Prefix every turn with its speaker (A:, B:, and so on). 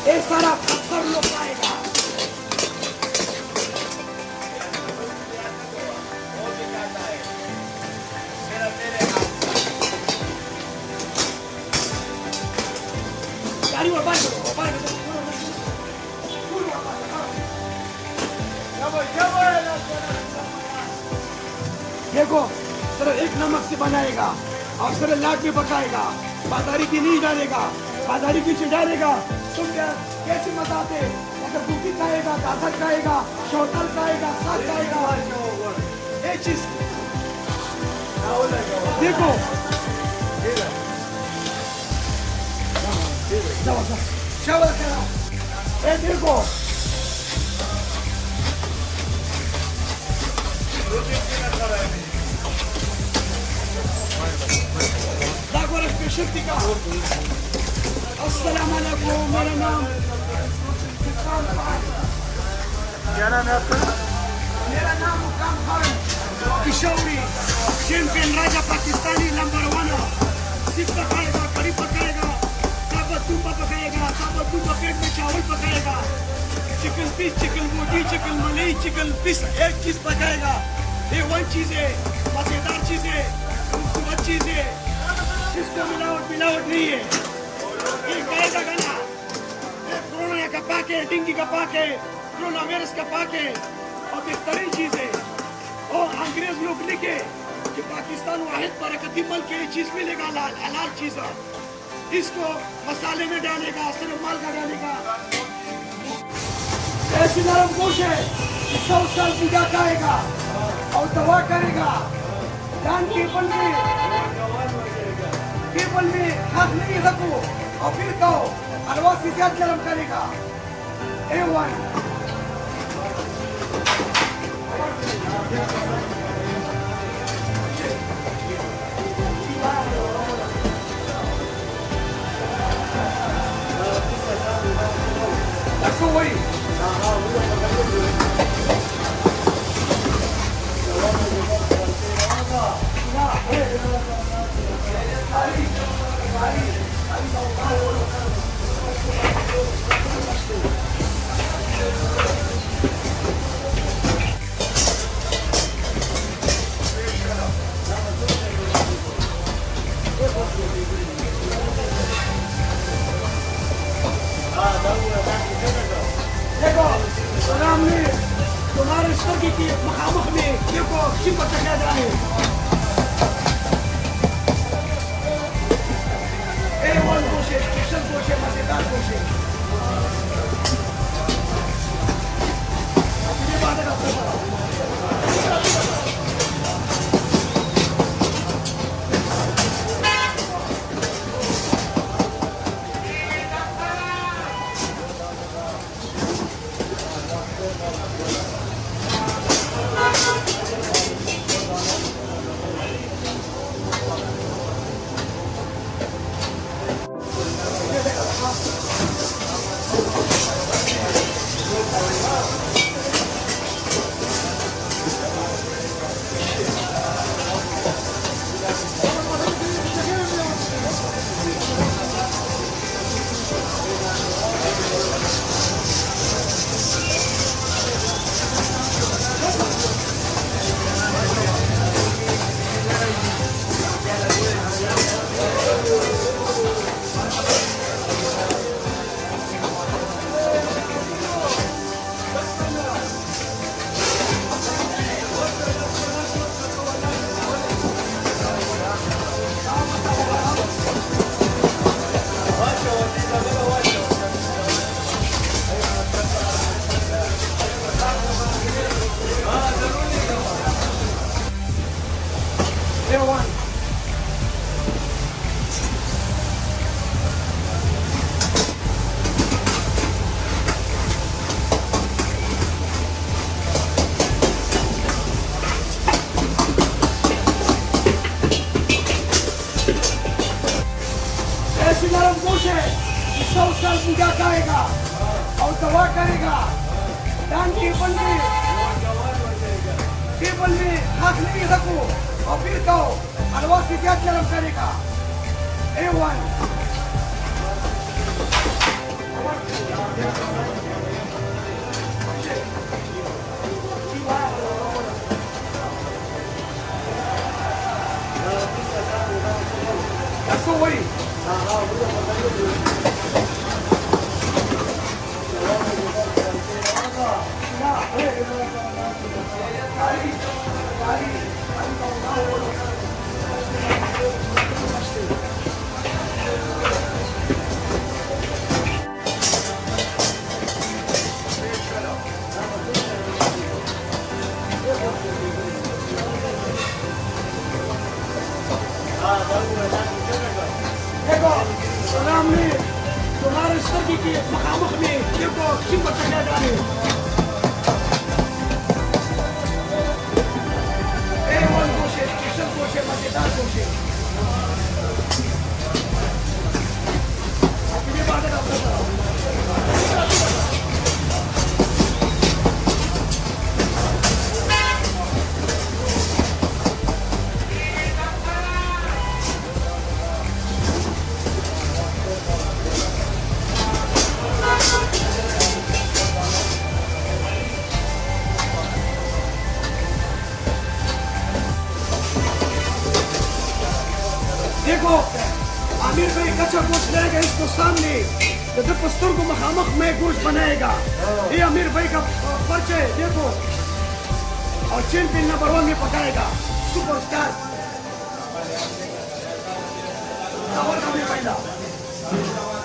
A: ये सारा पत्थर लोग पाएगा। गाड़ी में बाहर करो, बाहर करो। देखो सर, एक नमक से बनाएगा और सर लाट में पकाएगा, बादारी की नहीं डालेगा, बादारी की चीज डालेगा। तुम क्या कैसे बताते? अगर दूधी खाएगा, गाजर खाएगा, शौतल खाएगा, साग खाएगा, एक चीज देखो। चावल करा, ये देखो शक्ति का। अस्सलाम वालेकुम, मेरा नाम
B: क्या नाम है आपका?
A: मेरा नाम मुकाम खान किशोरी, चैंपियन राजा पाकिस्तानी नंबर 1। सिर्फ पकाएगा, कड़ी पकाएगा, साबुत दूध पकाएगा, साबुत दूध पेट में चावल पकाएगा, चिकन पीस, चिकन बोटी, चिकन मलाई, चिकन पीस, एक चीज पकाएगा। ये वन चीज है, मजेदार चीज है, खूबसूरत चीज है, इसको मिलावट नहीं है। ये कहेगा गाना, ये कोरोना का पाक है, डेंगू का पाक है, कोरोना वायरस का पाक है और बेहतरीन चीज है। और अंग्रेज लोग लिखे कि पाकिस्तान वाहिद बरकती मुल्क है, ये चीज मिलेगा हलाल चीज है। इसको मसाले में डालेगा, सिर्फ माल का डालेगा। ऐसी नरम गोश है, 100 साल पूजा खाएगा और दवा करेगा। जान टेबल में हाथ नहीं रखो और फिर कहो, हलवा से ज्यादा नरम करेगा। A1 That's the way. देखो सामने तुम्हारे स्तर की मकामत में देखो चिपक क्या जाए। A1 गोशे, स्पेशल गोशे, मजेदार गोशे। ये बात है आपके पास। A1 ऐसी नरम गोश है, 100 साल पूजा खाएगा और दवा करेगा। दान टेबल टेबल में हाथ नहीं रखो और फिर कहो हलवा से क्या गरम करेगा A1 That's the way. देखो सामने तुम्हारे सर की मकामक में देखो चिपक चढ़ा डाले A1 गोशे किशन गोशे मजेदार गोशे अपनी बातें करता था देखो आमिर भाई कच्चा गोश्त लाएगा इसको सामने तो पस्तूर को मखामख में गोश्त बनाएगा ये आमिर भाई का परिचय देखो और चैंपियन नंबर 1 में पकाएगा सुपरस्टार चावल का भी पहला